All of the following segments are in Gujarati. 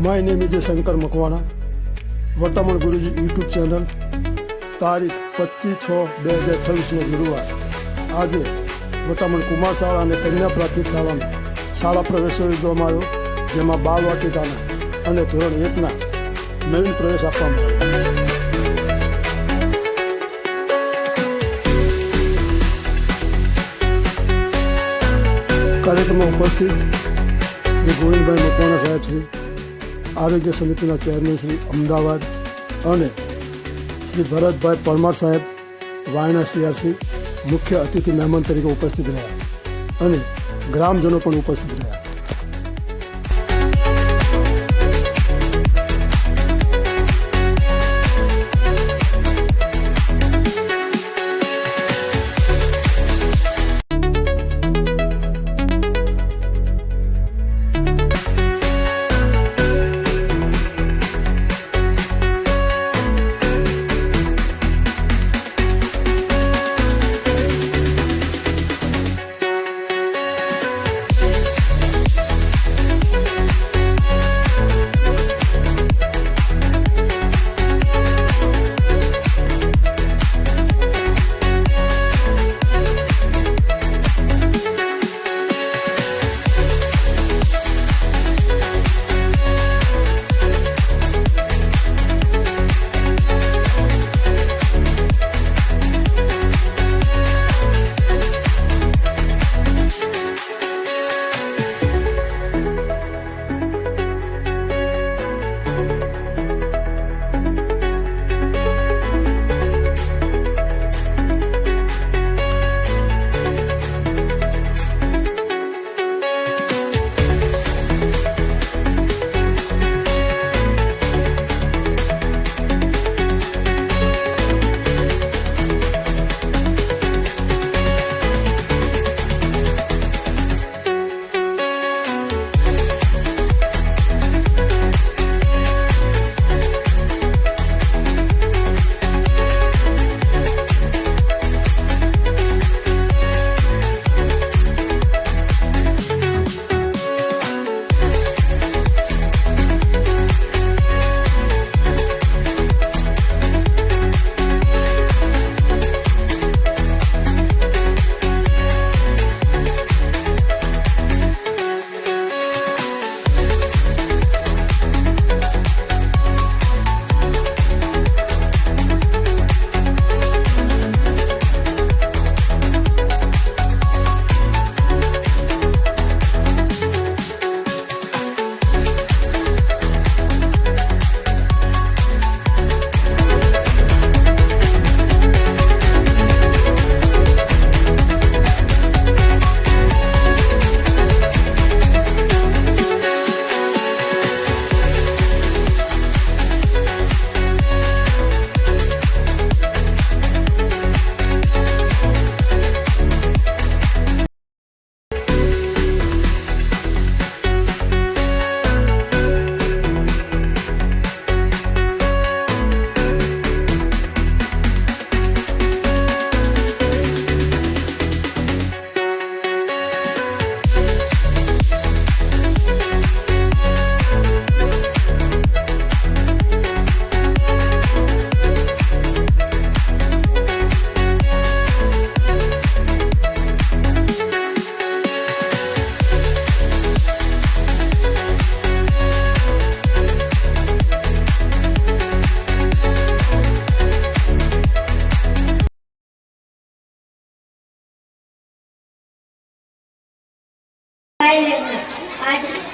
My name is Shankar Makwana. Vataman Guruji YouTube channel. तारीख 25/6/2026 गुरुवार आज वटामण कुमार शाला और कन्या प्राथमिक शाला में शाला प्रवेशोत्सव योजવામાં આવ્યો, જેમાં બાળ વાટિકાના અને ધોરણ 1ના નવીન પ્રવેશ આપવામાં આવ્યો। कार्यक्रम में उपस्थित श्री गोविंदभाई मकवाणा साहेब, श्री आरोग्य समिति चेरमेन श्री अमदावाद और श्री भरतभाई परमार साहेब वायना सीआरसी मुख्य अतिथि मेहमान तरीके उपस्थित रहा और ग्रामजनों पण उपस्थित रहा।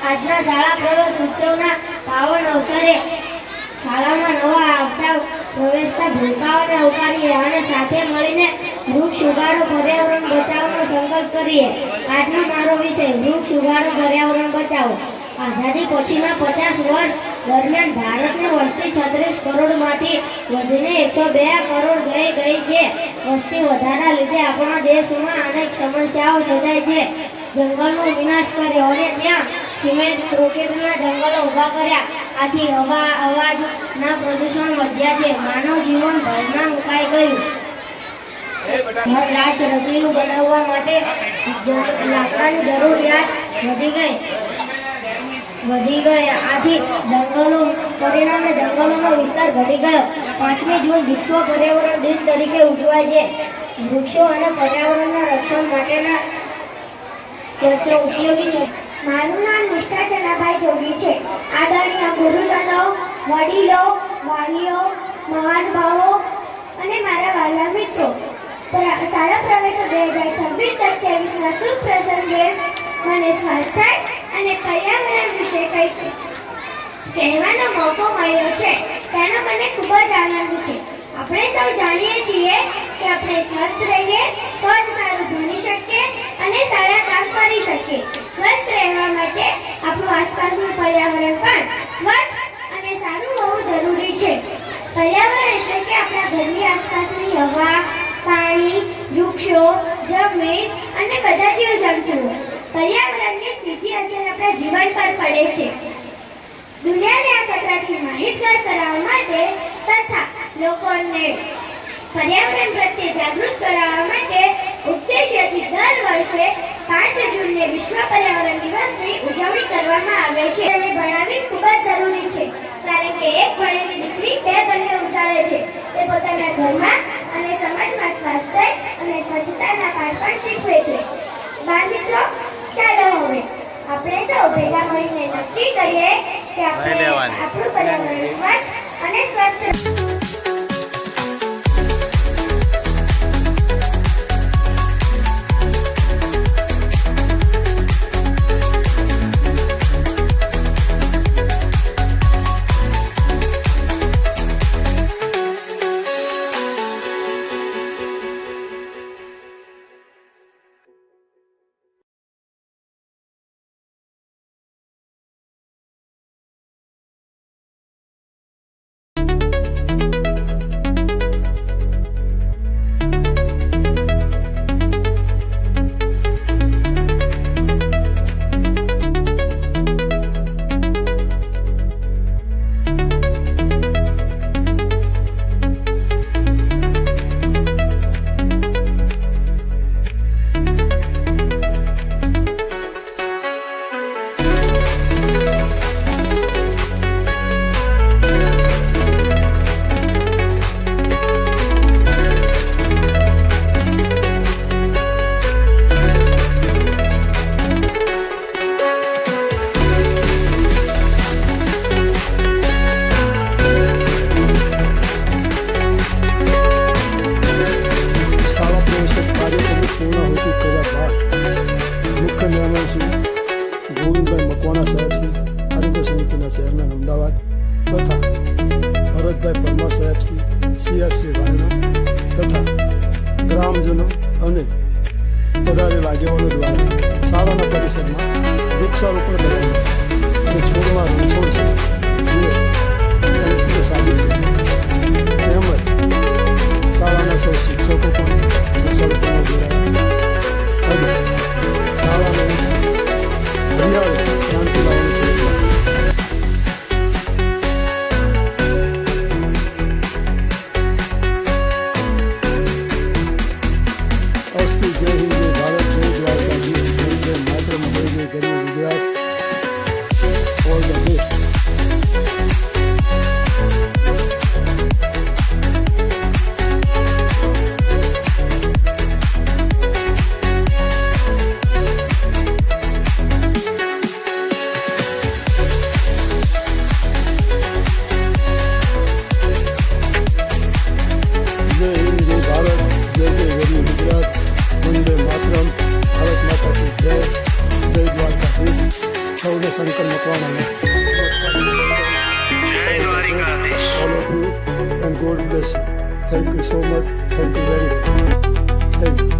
આજના શાળા પ્રવેશ ઉત્સવના પાવન અવસરે શાળામાં નવા આવતા પ્રવેશતા ભૂલકાઓને ઉપાડીએ અને સાથે મળીને વૃક્ષ ઉગાડો પર્યાવરણ બચાવવાનો સંકલ્પ કરીએ। આજનો મારો વિષય વૃક્ષ ઉગાડો પર્યાવરણ બચાવો। આઝાદી પછીના 50 વર્ષ દરમિયાન ભારતની વસ્તી 36 કરોડમાંથી વધીને 102 કરોડ થઈ ગઈ છે। વસ્તી વધારા લીધે આપણા દેશમાં અનેક સમસ્યાઓ સર્જાય છે। જંગલનો વિનાશ કર્યો અને ત્યાં સિમેન્ટ કોન્ક્રીટના જંગલો ઊભા કર્યા। આથી હવા અવાજના પ્રદૂષણ વધ્યા છે। માનવ જીવન ભયમાં મુકાઈ ગયું। લાચ રસીલું બનાવવા માટે લાકડાની જરૂરિયાત વધી ગઈ। વધી ગયા. આથી પરિણામે જંગલોનો વિસ્તાર ઘટી ગયો. 5મી જૂન વિશ્વ પર્યાવરણ દિન તરીકે ઉજવાય છે. વૃક્ષો અને પર્યાવરણના રક્ષણ માટેના ચર્ચા ઉપયોગી છે. મારું નામ નિષ્ઠા ચલાભાઈ જોગી છે. આદરણીય ગુરુજનો, વડીલો, વાલીઓ, મહાનુભાવો અને મારા વહાલા મિત્રો, શાળા પ્રવેશ 2026-27ના શુભ પ્રસંગે મને સ્વાસ્થ્ય અને પર્યાવરણ વિશે કંઈક કહેવાનો મોકો મળ્યો છે. તેનો મને ખૂબ જ આનંદ છે. આપણે સૌ જાણીએ છીએ કે આપણે સ્વસ્થ રહીએ તો જ સારું ભણી શકીએ અને સારા કામ કરી શકીએ. સ્વસ્થ રહેવા માટે આપણું આસપાસનું પર્યાવરણ પણ સ્વચ્છ અને સારું હોવું જરૂરી છે. પર્યાવરણ એટલે કે આપણા ઘરની આસપાસની હવા, પાણી, વૃક્ષો, જમીન અને બધા જીવજંતુઓ. પર્યાવરણની સીધી અસર આપણા જીવન પર પડે છે. દુનિયાને આ કચરાથી માહિતગાર કરાવવા માટે તથા લોકોને પર્યાવરણ પ્રત્યે જાગૃત કરાવવા માટે ઉદ્દેશ્યથી દર વર્ષે 5 જૂનને વિશ્વ પર્યાવરણ દિવસની ઉજવણી કરવામાં આવે છે. અને ભણાવવી ખૂબ જ જરૂરી છે, કારણ કે એક ભણેલી દીકરી 2 બંને ઉજાડે છે. તે પોતાના ઘરમાં અને સમાજમાં સ્વાસ્થ્ય અને સ્વચ્છતાના પાઠ પણ શીખવે છે. બાળ મિત્રો, ચાલો હવે આપણે સૌ ભેગા મળીને નક્કી કરીએ કે આપણે આપણું પર્યાવરણ સ્વચ્છ અને સ્વસ્થ ચેરમેન અમદાવાદ તથા ભરતભાઈ પરમાર સાહેબ CRC વાયણા તથા ગ્રામજનો અને પધારેલા આગેવાનો દ્વારા શાળાના પરિસરમાં વૃક્ષારોપણ કરવામાં અને છોડવા છોડ છે જે સાબિત કર્યું. તેમજ શાળાના સૌ શિક્ષકો પણ વૃક્ષારોપણમાં જોડાયા અને શાળાને હરિયાળી ક્રાંતિ લાવવાનું સૌને Shankar મકવાણાને all of you and God bless you. Thank you so much. Thank you very much. Thank you.